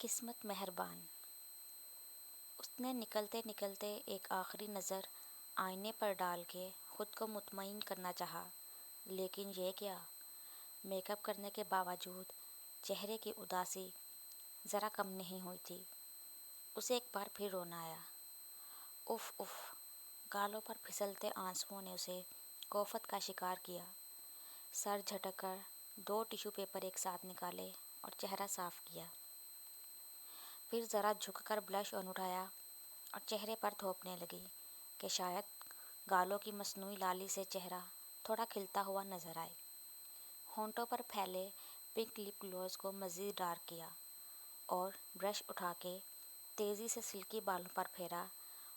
قسمت مہربان۔ اس نے نکلتے نکلتے ایک آخری نظر آئینے پر ڈال کے خود کو مطمئن کرنا چاہا، لیکن یہ کیا! میک اپ کرنے کے باوجود چہرے کی اداسی ذرا کم نہیں ہوئی تھی۔ اسے ایک بار پھر رونا آیا۔ If if! گالوں پر پھسلتے آنسوؤں نے اسے کوفت کا شکار کیا۔ سر جھٹک کر 2 ٹیشو پیپر ایک ساتھ نکالے اور چہرہ صاف کیا۔ پھر ذرا جھک کر بلش آن اٹھایا اور چہرے پر تھوپنے لگی کہ شاید گالوں کی مصنوعی لالی سے چہرہ تھوڑا کھلتا ہوا نظر آئے۔ ہونٹوں پر پھیلے پنک لپ گلوز کو مزید ڈارک کیا اور برش اٹھا کے تیزی سے سلکی بالوں پر پھیرا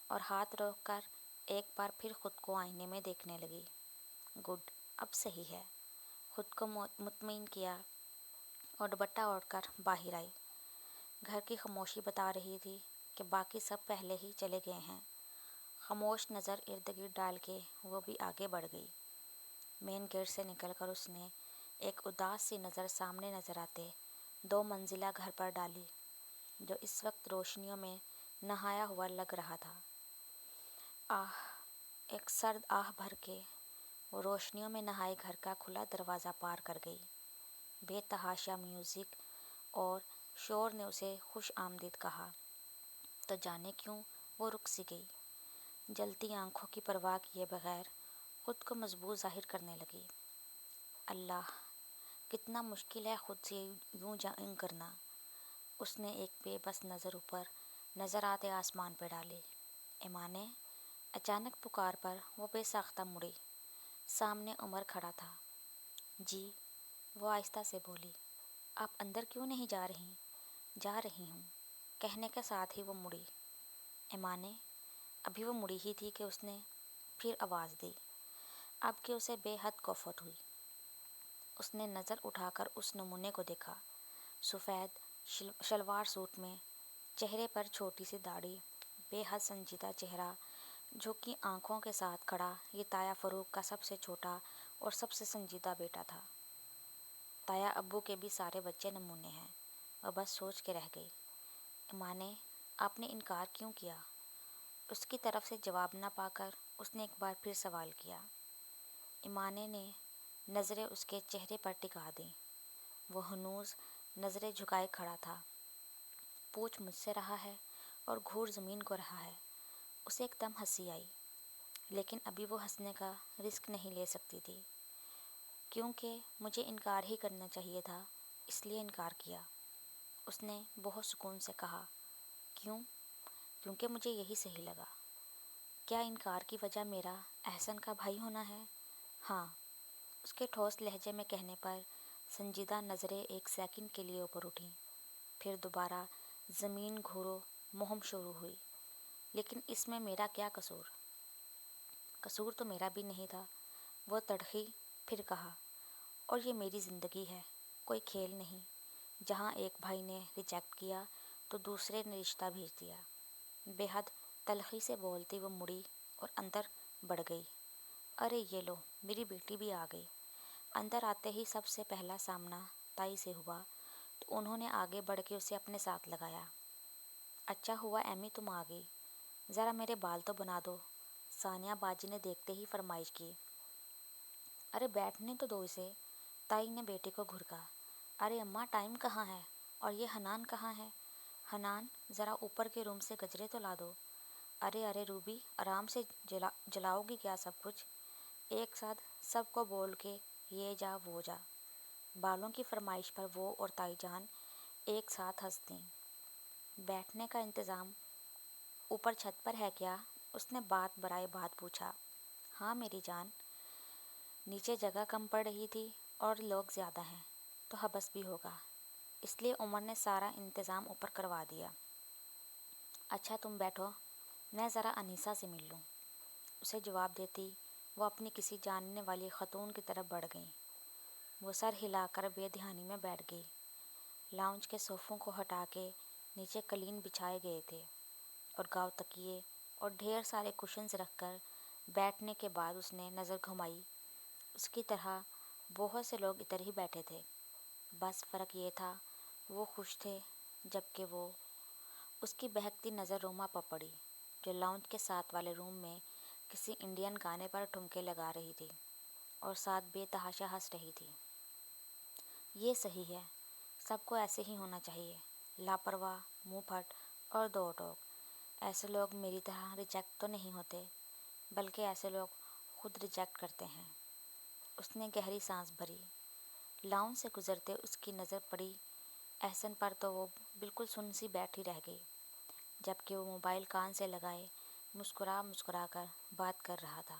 اور ہاتھ روک کر ایک بار پھر خود کو آئینے میں دیکھنے لگی۔ گڈ، اب صحیح ہے، خود کو مطمئن کیا اور دوپٹہ اوڑھ کر باہر آئی۔ گھر کی خاموشی بتا رہی تھی کہ باقی سب پہلے ہی چلے گئے ہیں۔ خاموش نظر ارد گرد ڈال کے وہ بھی آگے بڑھ گئی۔ مین گیٹ سے نکل کر اس نے ایک اداس سی نظر سامنے نظر آتے 2 منزلہ گھر پر ڈالی، جو اس وقت روشنیوں میں نہایا ہوا لگ رہا تھا۔ آہ! ایک سرد آہ بھر کے وہ روشنیوں میں نہائے گھر کا کھلا دروازہ پار کر گئی۔ بے تحاشا میوزک اور شور نے اسے خوش آمدید کہا، تو جانے کیوں وہ رک سی گئی۔ جلتی آنکھوں کی پرواہ کیے بغیر خود کو مضبوط ظاہر کرنے لگی۔ اللہ! کتنا مشکل ہے خود سے یوں جنگ کرنا۔ اس نے ایک بے بس نظر اوپر نظر آتے آسمان پہ ڈالی۔ ایمانے! اچانک پکار پر وہ بے ساختہ مڑی۔ سامنے عمر کھڑا تھا۔ جی، وہ آہستہ سے بولی۔ آپ اندر کیوں نہیں جا رہی؟ جا رہی ہوں، کہنے کے ساتھ ہی وہ مڑی۔ ایمانے! ابھی وہ مڑی ہی تھی کہ اس نے پھر آواز دی، اب کہ اسے بے حد کوفت ہوئی۔ اس نے نظر اٹھا کر اس نمونے کو دیکھا، سفید شلوار سوٹ میں، چہرے پر چھوٹی سی داڑھی، بے حد سنجیدہ چہرہ، جھکی آنکھوں کے ساتھ کھڑا یہ تایا فروغ کا سب سے چھوٹا اور سب سے سنجیدہ بیٹا تھا۔ تایا ابو کے بھی سارے بچے نمونے ہیں۔ وہ بس سوچ کے رہ گئی۔ ایمانے! آپ نے انکار کیوں کیا؟ اس کی طرف سے جواب نہ پا کر اس نے ایک بار پھر سوال کیا۔ ایمانے نے نظریں اس کے چہرے پر ٹکا دیں۔ وہ ہنوز نظریں جھکائے کھڑا تھا۔ پوچھ مجھ سے رہا ہے اور گھور زمین کو رہا ہے۔ اسے ایک دم ہنسی آئی، لیکن ابھی وہ ہنسنے کا رسک نہیں لے سکتی تھی، کیونکہ مجھے انکار ہی کرنا چاہیے تھا، اس لیے انکار کیا۔ اس نے بہت سکون سے کہا۔ کیوں؟ کیونکہ مجھے یہی صحیح لگا۔ کیا انکار کی وجہ میرا احسن کا بھائی ہونا ہے؟ ہاں۔ اس کے ٹھوس لہجے میں کہنے پر سنجیدہ نظریں ایک سیکنڈ کے لیے اوپر اٹھیں، پھر دوبارہ زمین گھورو مہم شروع ہوئی۔ لیکن اس میں میرا کیا قصور؟ قصور تو میرا بھی نہیں تھا، وہ تڑخی، پھر کہا، اور یہ میری زندگی ہے، کوئی کھیل نہیں، جہاں ایک بھائی نے ریجیکٹ کیا تو دوسرے نے رشتہ بھیج دیا۔ بے حد تلخی سے بولتی وہ مڑی اور اندر بڑھ گئی۔ ارے یہ لو، میری بیٹی بھی آ گئی۔ اندر آتے ہی سب سے پہلا سامنا تائی سے ہوا تو انہوں نے آگے بڑھ کے اسے اپنے ساتھ لگایا۔ اچھا ہوا ایمی تم آ گئی، ذرا میرے بال تو بنا دو، ثانیہ باجی نے دیکھتے ہی فرمائش کی۔ ارے بیٹھنے تو دو اسے، تائی نے بیٹی کو گھرکا۔ ارے اماں ٹائم کہاں ہے، اور یہ حنان کہاں ہے؟ حنان، ذرا اوپر کے روم سے گجرے تو لا دو۔ ارے ارے روبی، آرام سے جلاؤ گی کیا سب کچھ؟ ایک ساتھ سب کو بول کے یہ جا وہ جا۔ بالوں کی فرمائش پر وہ اور تائی جان ایک ساتھ ہنس دیں۔ بیٹھنے کا انتظام اوپر چھت پر ہے کیا؟ اس نے بات برائے بات پوچھا۔ ہاں میری جان، نیچے جگہ کم پڑ رہی تھی اور لوگ زیادہ ہیں تو حبس بھی ہوگا، اس لیے عمر نے سارا انتظام اوپر کروا دیا۔ اچھا تم بیٹھو، میں ذرا انیسہ سے مل لوں۔ اسے جواب دیتی وہ اپنی کسی جاننے والی خاتون کی طرف بڑھ گئیں۔ وہ سر ہلا کر بے دھیانی میں بیٹھ گئی۔ لاؤنج کے صوفوں کو ہٹا کے نیچے قالین بچھائے گئے تھے اور گاؤ تکیے اور ڈھیر سارے کشنز رکھ کر بیٹھنے کے بعد اس نے نظر گھمائی۔ اس کی طرح بہت سے لوگ ادھر ہی بیٹھے تھے، بس فرق یہ تھا وہ خوش تھے جبکہ وہ اس کی بہکتی نظر روما پر پڑی جو لاؤنج کے ساتھ والے روم میں کسی انڈین گانے پر ٹھمکے لگا رہی تھی اور ساتھ بے تحاشا ہنس رہی تھی۔ یہ صحیح ہے، سب کو ایسے ہی ہونا چاہیے، لاپرواہ، منہ پھٹ اور دو ٹوک۔ ایسے لوگ میری طرح ریجیکٹ تو نہیں ہوتے، بلکہ ایسے لوگ خود ریجیکٹ کرتے ہیں۔ اس نے گہری سانس بھری۔ لاؤنج سے گزرتے اس کی نظر پڑی احسن پر تو وہ بالکل سن سی بیٹھی رہ گئی، جبکہ وہ موبائل کان سے لگائے مسکرا مسکرا کر بات کر رہا تھا۔